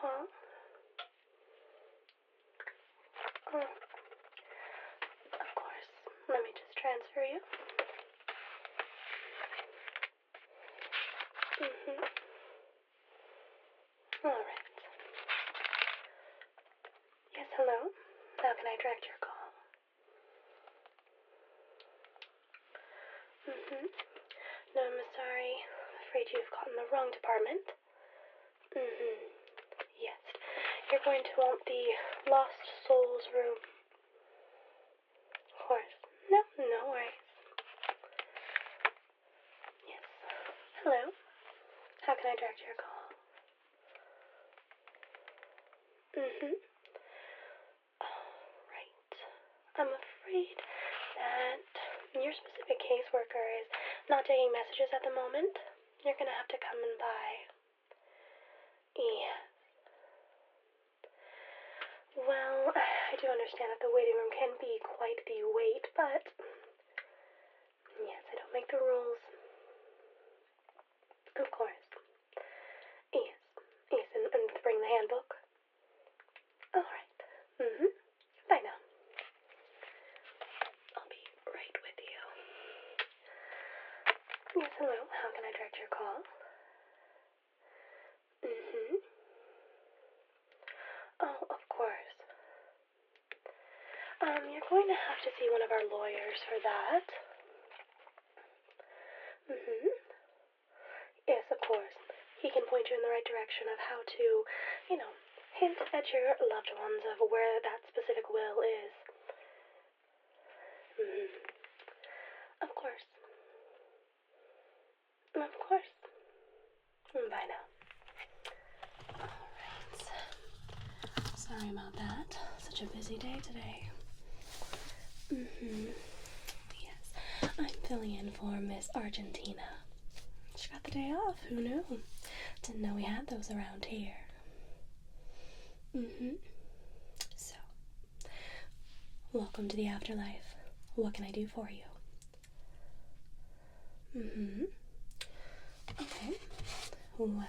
Uh-huh. Oh, of course. Let me just transfer you. Mm-hmm. All right. Yes, hello. How can I direct your call? Mm-hmm. No, I'm sorry. Afraid you've gotten the wrong department. Mm-hmm. Yes. You're going to want the Lost Souls room. Of course. No, no worries. Yes. Hello. How can I direct your call? Mm-hmm. Right. I'm afraid that your specific caseworker is not taking messages at the moment. You're gonna have to come in by. Yes. Well, I do understand that the waiting room can be quite the wait, but yes, I don't make the rules. Of course. Yes. Yes, and bring the handbook. Alright. Mm-hmm. Bye now. I'll be right with you. Yes, hello. How can I direct your call? Mm-hmm. Oh, of course. You're going to have to see one of our lawyers for that. Mm-hmm. Yes, of course. He can point you in the right direction of how to, hint at your loved ones of where that specific will is. Mm-hmm. Of course. Of course. Bye now. Alright. Sorry about that. Such a busy day today. Mm-hmm. Yes. I'm filling in for Miss Argentina. She got the day off. Who knew? Didn't know we had those around here. Mm-hmm. So, welcome to the Afterlife. What can I do for you? Mm-hmm. Okay. Well,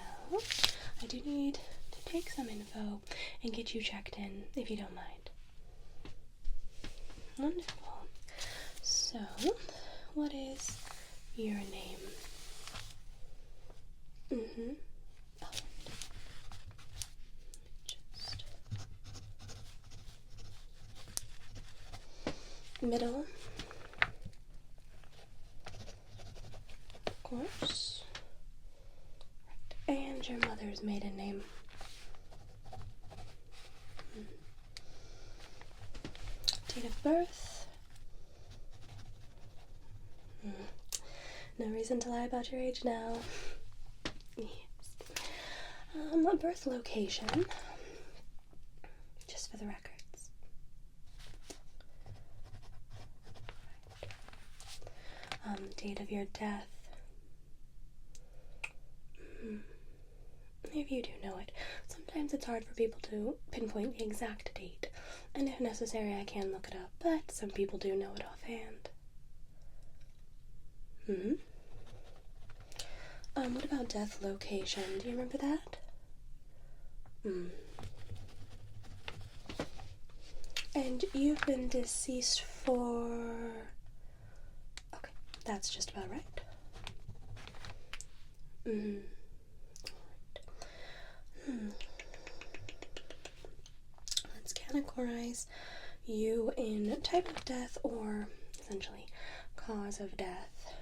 I do need to take some info and get you checked in, if you don't mind. Wonderful. So, what is your name? Mm-hmm. Oh. Just... Middle. Of course. Right. And your mother's maiden name. Date of birth. No reason to lie about your age now. Yes. Birth location. Just for the records. Date of your death. If you do know it, sometimes it's hard for people to pinpoint the exact date, and if necessary I can look it up, but some people do know it offhand. What about death location? Do you remember that? And you've been deceased for... Okay, that's just about right. Let's categorize you in type of death or essentially cause of death.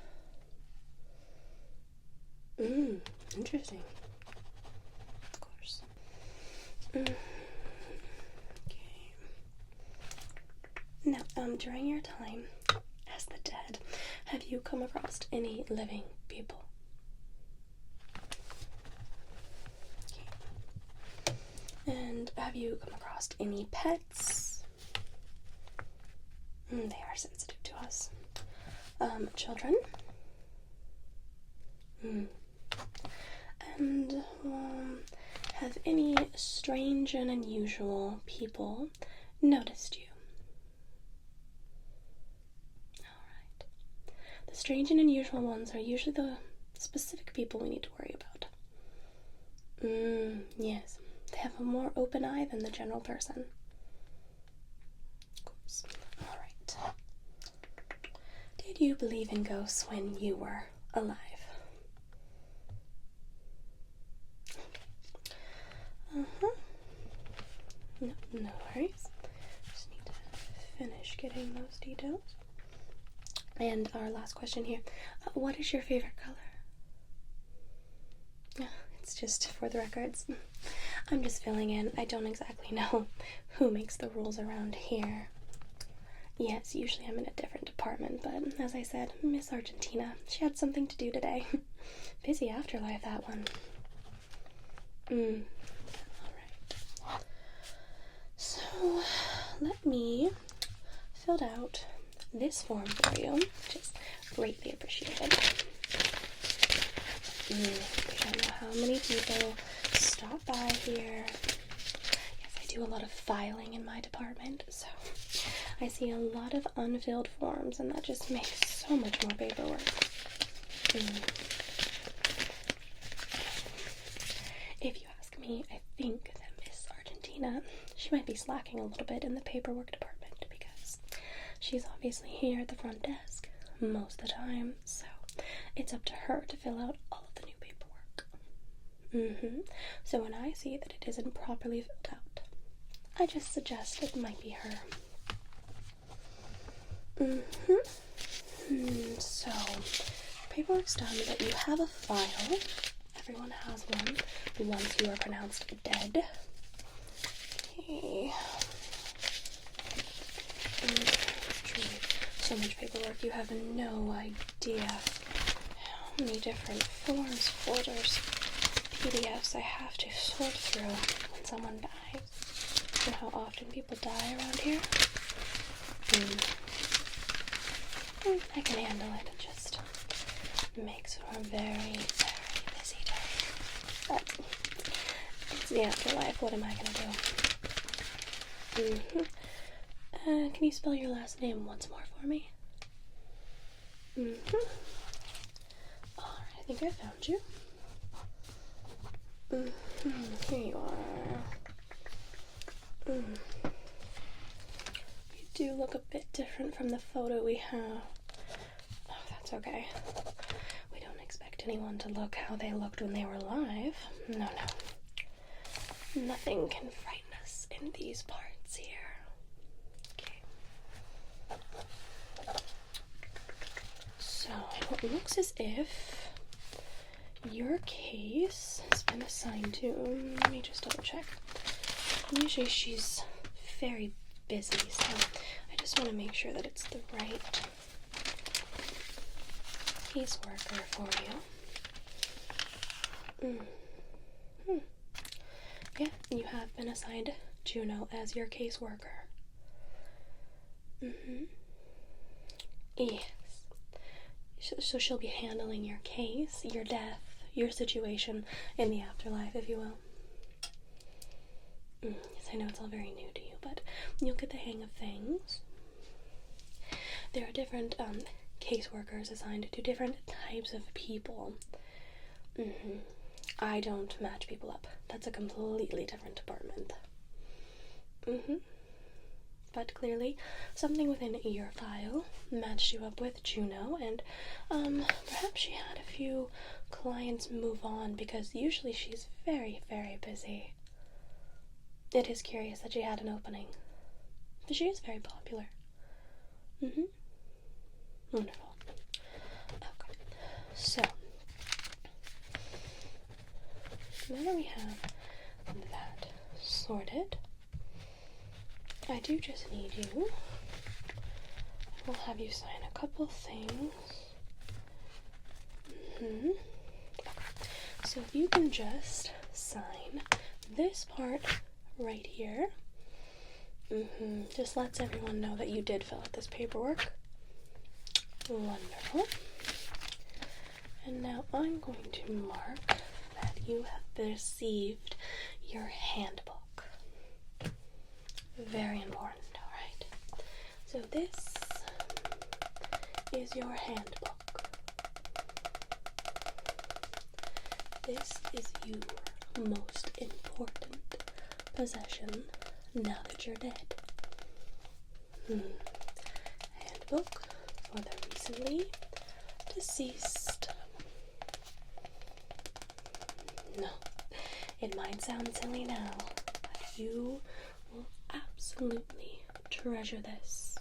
Interesting. Of course. Okay. Now, during your time as the dead, have you come across any living people? Okay. And have you come across any pets? They are sensitive to us. Children? And, have any strange and unusual people noticed you? Alright. The strange and unusual ones are usually the specific people we need to worry about. Yes. They have a more open eye than the general person. Of course. Alright. Did you believe in ghosts when you were alive? No worries. Just need to finish getting those details. And our last question here. What is your favorite color? It's just for the records. I'm just filling in. I don't exactly know who makes the rules around here. Yes, usually I'm in a different department, but as I said, Miss Argentina, she had something to do today. Busy afterlife, that one. Alright. So, let me fill out this form for you, which is greatly appreciated. I don't know how many people stop by here. Yes, I do a lot of filing in my department, so I see a lot of unfilled forms, and that just makes so much more paperwork. If you ask me, I think that Miss Argentina, she might be slacking a little bit in the paperwork department because she's obviously here at the front desk most of the time, so it's up to her to fill out all of the new paperwork. So when I see that it isn't properly filled out, I just suggest it might be her. So, paperwork's done, but you have a file. Everyone has one once you are pronounced dead. Okay. So much paperwork, you have no idea how many different forms, folders, PDFs I have to sort through when someone dies. You know how often people die around here? I can handle it. It just makes for a very, very busy day. But it's the afterlife. What am I gonna do? Can you spell your last name once more for me? Alright, I think I found you. Here you are. You do look a bit different from the photo we have. Oh, that's okay. We don't expect anyone to look how they looked when they were alive. No. Nothing can frighten us in these parts here. Okay. So, it looks as if your case has been assigned to... Let me just double check. Usually she's very busy, so I just want to make sure that it's the right caseworker for you. Yeah, you have been assigned Juno as your caseworker. Yes. So she'll be handling your case, your death, your situation in the afterlife, if you will. Yes, I know it's all very new to you, but you'll get the hang of things. There are different caseworkers assigned to different types of people. I don't match people up. That's a completely different department. But clearly, something within your file matched you up with Juno, and perhaps she had a few clients move on because usually she's very, very busy. It is curious that she had an opening, but she is very popular. Wonderful. Okay, so now that we have that sorted, I do just need you. We'll have you sign a couple things. Okay. So if you can just sign this part right here. Just lets everyone know that you did fill out this paperwork. Wonderful. And now I'm going to mark that you have received your handbook. Very important, alright? So this is your handbook. This is your most important possession now that you're dead. Handbook for the recently deceased. No, it might sound silly now, but you will absolutely treasure this.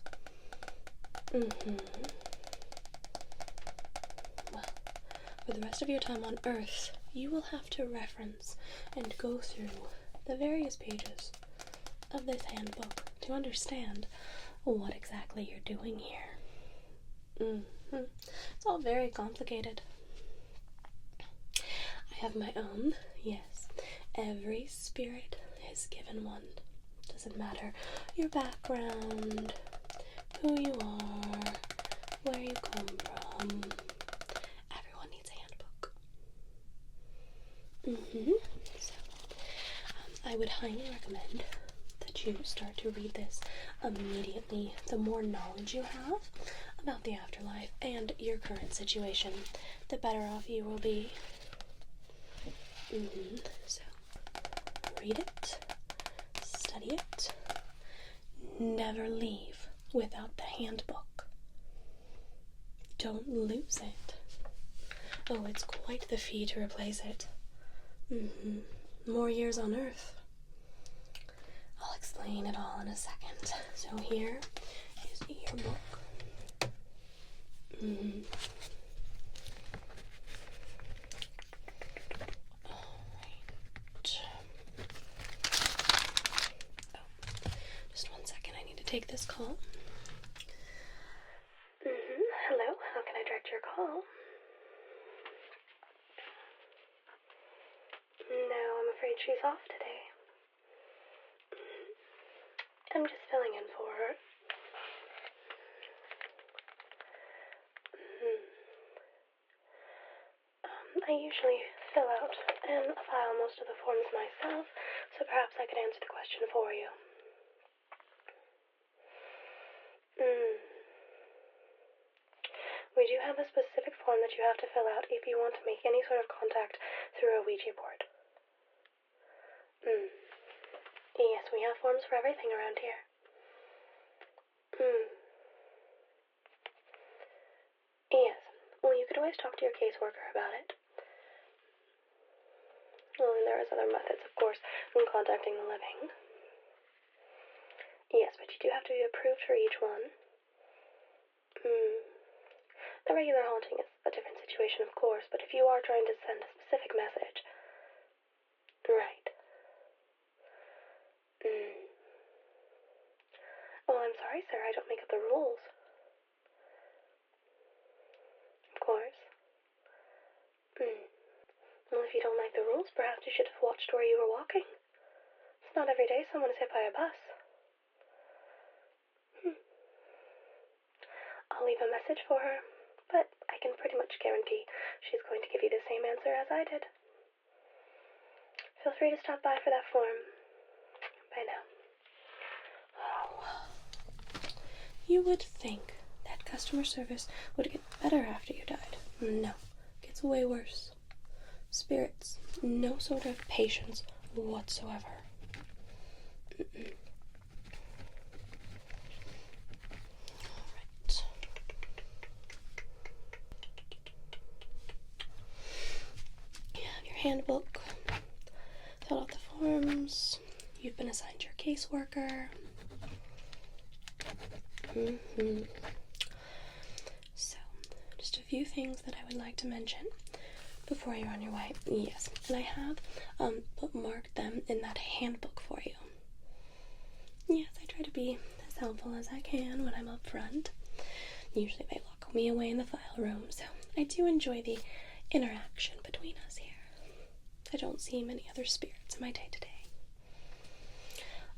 Well, for the rest of your time on Earth, you will have to reference and go through the various pages of this handbook to understand what exactly you're doing here. It's all very complicated. I have my own, yes. Every spirit is given one. Doesn't matter your background, who you are, where you come from. Everyone needs a handbook. So, I would highly recommend that you start to read this immediately. The more knowledge you have about the afterlife and your current situation, the better off you will be. So, read it, study it, never leave without the handbook. Don't lose it. Oh, it's quite the fee to replace it. More years on Earth. I'll explain it all in a second. So here is your book. Alright. Oh, just one second. I need to take this call. Hello, how can I direct your call? No, I'm afraid she's off today. I'm just filling in for her. I usually fill out and file most of the forms myself, so perhaps I could answer the question for you. We do have a specific form that you have to fill out if you want to make any sort of contact through a Ouija board. Yes, we have forms for everything around here. Yes. Well, you could always talk to your caseworker about it. Well, and there is other methods, of course, when contacting the living. Yes, but you do have to be approved for each one. The regular haunting is a different situation, of course, but if you are trying to send a specific message... Right. Well, I'm sorry, sir, I don't make up the rules. Of course. Well, if you don't like the rules, perhaps you should have watched where you were walking. It's not every day someone is hit by a bus. I'll leave a message for her, but I can pretty much guarantee she's going to give you the same answer as I did. Feel free to stop by for that form. Bye now. You would think that customer service would get better after you died. No, it gets way worse. Spirits, no sort of patience whatsoever. Alright. You have your handbook. Fill out the forms. You've been assigned your caseworker. So, just a few things that I would like to mention before you're on your way. Yes, and I have bookmarked them in that handbook for you. Yes, I try to be as helpful as I can when I'm up front. Usually they lock me away in the file room, so I do enjoy the interaction between us here. I don't see many other spirits in my day-to-day.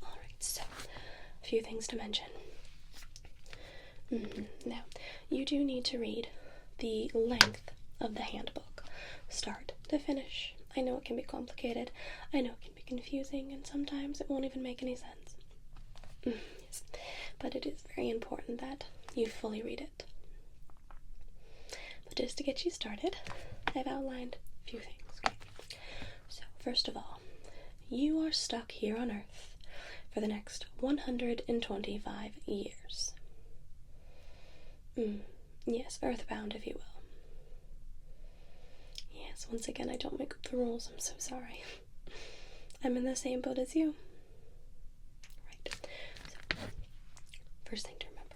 Alright, so, a few things to mention. Now, you do need to read the length of the handbook, start to finish. I know it can be complicated, I know it can be confusing, and sometimes it won't even make any sense. Yes, but it is very important that you fully read it. But just to get you started, I've outlined a few things. Okay? So, first of all, you are stuck here on Earth for the next 125 years. Yes, earthbound, if you will. Yes, once again, I don't make up the rules. I'm so sorry. I'm in the same boat as you. Right. So, first thing to remember.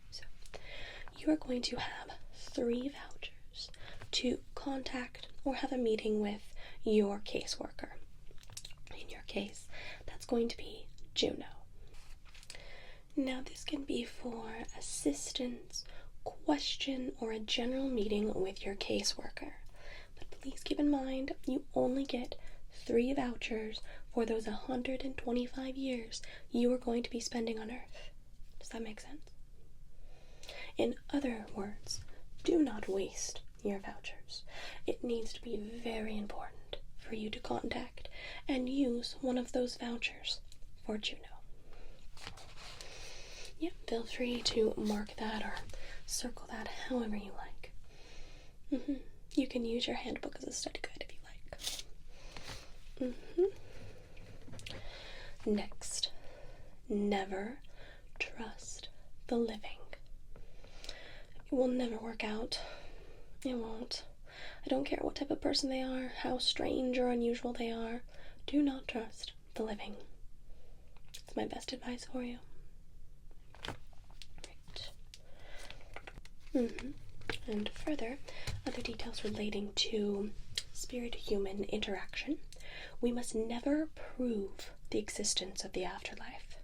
So, you are going to have 3 vouchers to contact or have a meeting with your caseworker. In your case, that's going to be Juno. Now, this can be for assistance, question, or a general meeting with your caseworker. But please keep in mind, you only get 3 vouchers for those 125 years you are going to be spending on Earth. Does that make sense? In other words, do not waste your vouchers. It needs to be very important for you to contact and use one of those vouchers for Juno. Yep, feel free to mark that or circle that however you like. You can use your handbook as a study guide if you like. Next, never trust the living. It will never work out. It won't. I don't care what type of person they are, how strange or unusual they are. Do not trust the living. It's my best advice for you. And further, other details relating to spirit-human interaction. We must never prove the existence of the afterlife.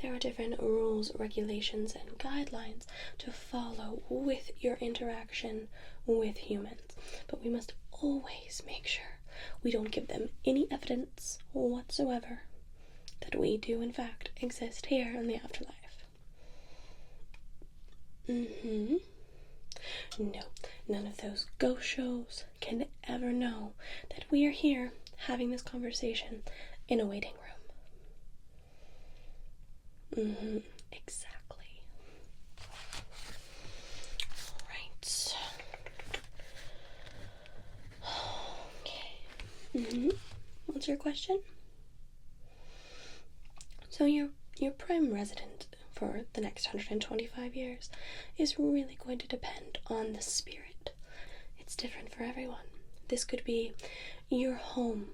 There are different rules, regulations, and guidelines to follow with your interaction with humans, but we must always make sure we don't give them any evidence whatsoever that we do in fact exist here in the afterlife. No, none of those ghost shows can ever know that we are here having this conversation in a waiting room. Exactly. Right. Okay. What's your question? So your prime resident for the next 125 years is really going to depend on the spirit. It's different for everyone. This could be your home,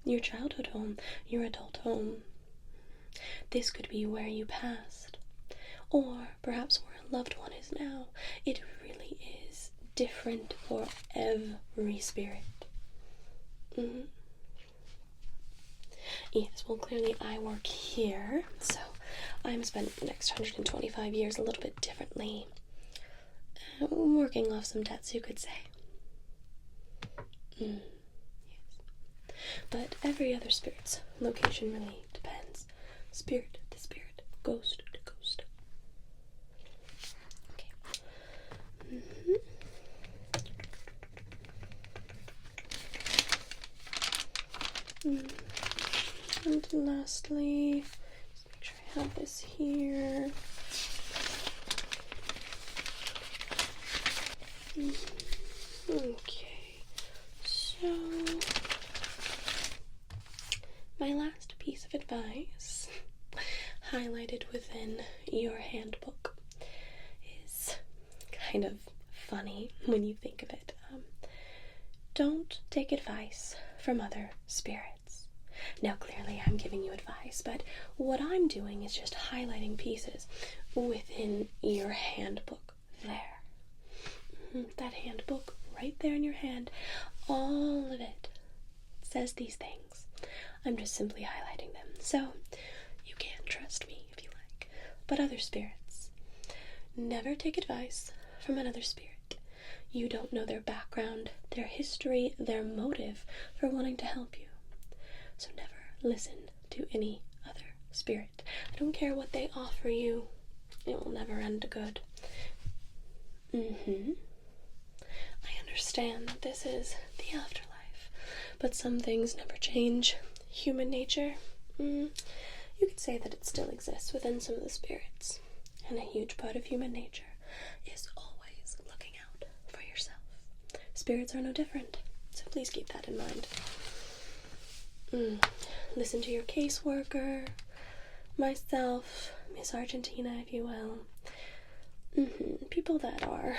your childhood home, your adult home. This could be where you passed, or perhaps where a loved one is now. It really is different for every spirit. Yes, well, clearly I work here, so I'm spending the next 125 years a little bit differently. Working off some debts, you could say. Yes. But every other spirit's location really depends. Spirit to spirit, ghost to ghost. Okay. And lastly, just make sure I have this here. Okay, so my last piece of advice, highlighted within your handbook, is kind of funny when you think of it. Don't take advice from other spirits. Now, clearly I'm giving you advice, but what I'm doing is just highlighting pieces within your handbook there. That handbook right there in your hand, all of it says these things. I'm just simply highlighting them. So, you can trust me if you like. But other spirits, never take advice from another spirit. You don't know their background, their history, their motive for wanting to help you. So never listen to any other spirit. I don't care what they offer you. It will never end good. I understand that this is the afterlife, but some things never change. Human nature, you could say that it still exists within some of the spirits. And a huge part of human nature is always looking out for yourself. Spirits are no different, so Please keep that in mind. Listen to your caseworker, myself, Miss Argentina, if you will. People that are,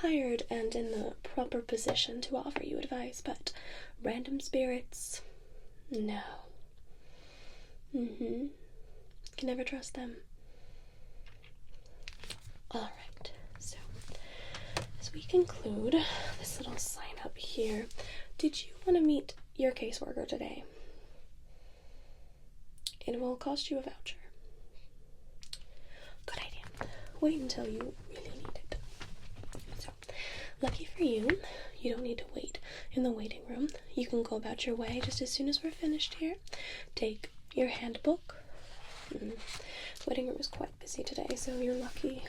hired and in the proper position to offer you advice, but random spirits, no. Can never trust them. Alright, so as we conclude this little sign up here, did you want to meet your caseworker today? It will cost you a voucher. Good idea. Wait until you really need it. So, lucky for you, you don't need to wait in the waiting room. You can go about your way just as soon as we're finished here. Take your handbook. Waiting room is quite busy today, so you're lucky.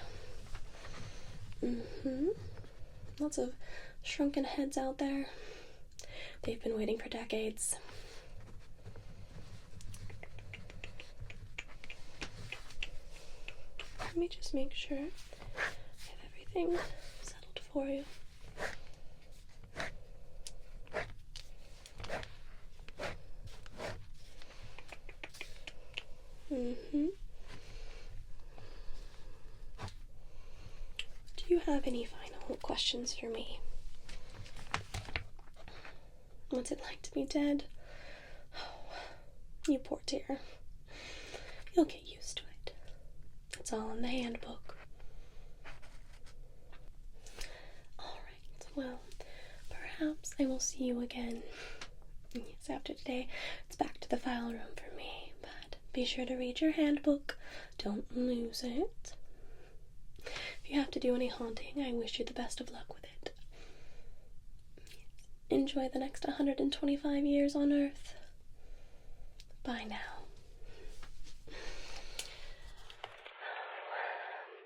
Lots of shrunken heads out there. They've been waiting for decades. Let me just make sure I have everything settled for you. Do you have any final questions for me? What's it like to be dead? Oh, you poor dear. You'll get used to it. It's all in the handbook. Alright, well, perhaps I will see you again. Yes, after today, it's back to the file room for me, but be sure to read your handbook. Don't lose it. If you have to do any haunting, I wish you the best of luck with it. Enjoy the next 125 years on Earth. Bye now.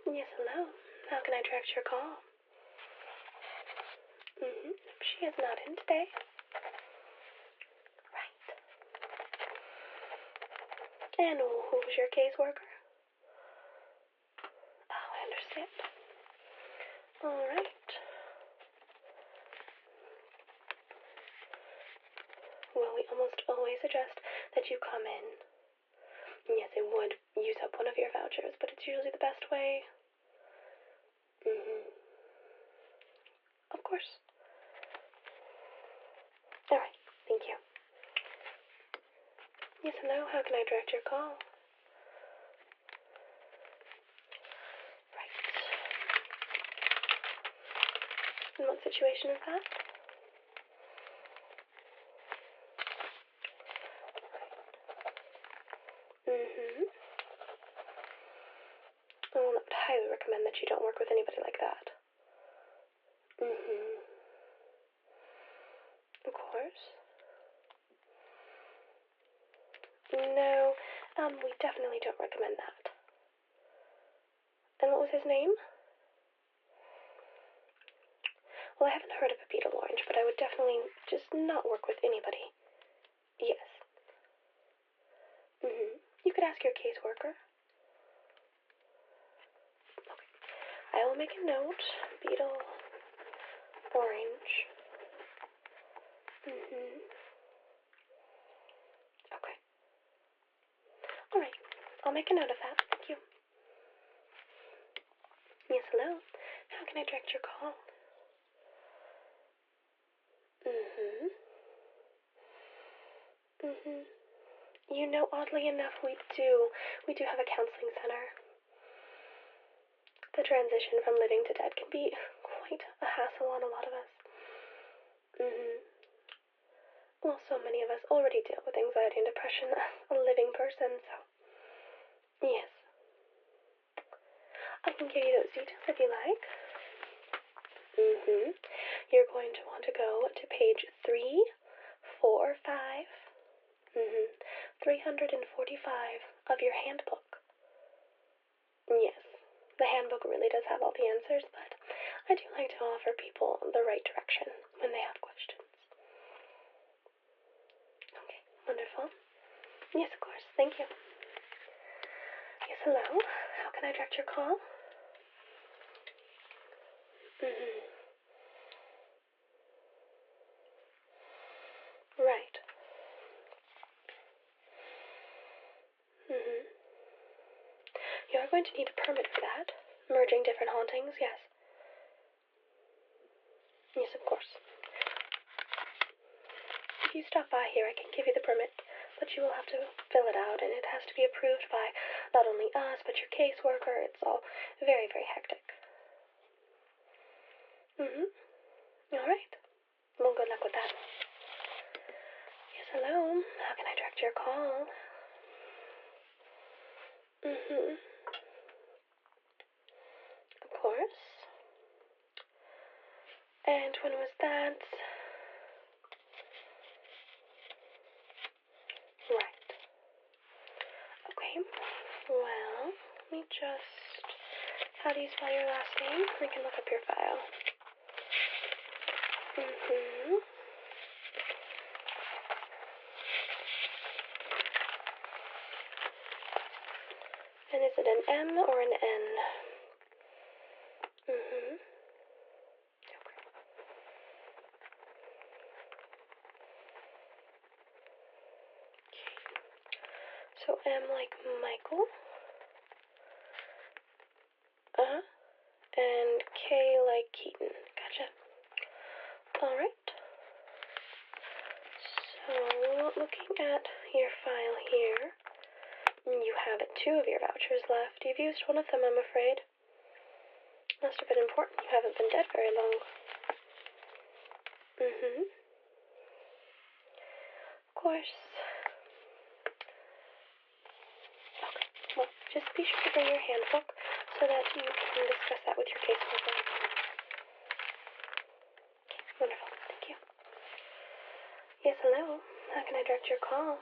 Yes, hello. How can I direct your call? She is not in today. Right. And who's your caseworker? Oh, I understand. Alright. Well, we almost always suggest that you come in. Yes, it would use up one of your vouchers, but it's usually the best way. Of course. Alright, thank you. Yes, hello, how can I direct your call? Right. And what situation is that? Well, I would highly recommend that you don't work with anybody like that. Of course. No, we definitely don't recommend that. And what was his name? Well, I haven't heard of a beetle orange, but I would definitely just not work with anybody. Yes. You could ask your caseworker. Okay. I will make a note. Beetle orange. Okay. Alright. I'll make a note of that. Thank you. Yes, hello. How can I direct your call? Oddly enough, we do have a counseling center. The transition from living to dead can be quite a hassle on a lot of us. Well, so many of us already deal with anxiety and depression as a living person, so yes. I can give you those details if you like. You're going to want to go to page 345. 345 of your handbook. Yes, the handbook really does have all the answers, but I do like to offer people the right direction when they have questions. Okay, wonderful. Yes, of course, thank you. Yes, hello. How can I direct your call? are going to need a permit for that. Merging different hauntings, yes. Yes, of course. If you stop by here, I can give you the permit, but you will have to fill it out, and it has to be approved by not only us, but your caseworker. It's all very, very hectic. All right. Well, good luck with that. Yes, hello. How can I direct your call? Of course. And when was that? Right. Okay. Well, let me just... How do you spell your last name? We can look up your file. And is it an M or an N? Okay. So M like Michael. And K like Keaton. Gotcha. Alright. So, looking at your file here, you have 2 of your vouchers left. You've used one of them, I'm afraid. Must have been important. You haven't been dead very long. Of course. Okay. Well, just be sure to bring your handbook so that you can discuss that with your caseworker. Okay, wonderful. Thank you. Yes, hello. How can I direct your call?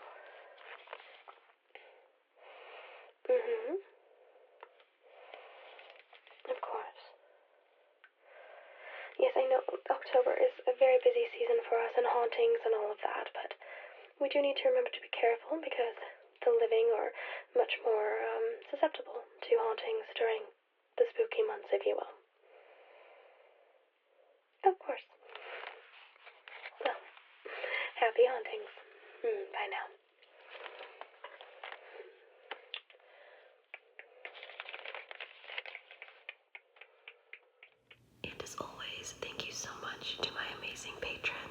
Of course. Yes, I know October is a very busy season for us and hauntings and all of that, but we do need to remember to be careful because the living are much more susceptible to hauntings during the spooky months, if you will. Of course. Well, happy hauntings. Bye now. And as always, thank you so much to my amazing patrons.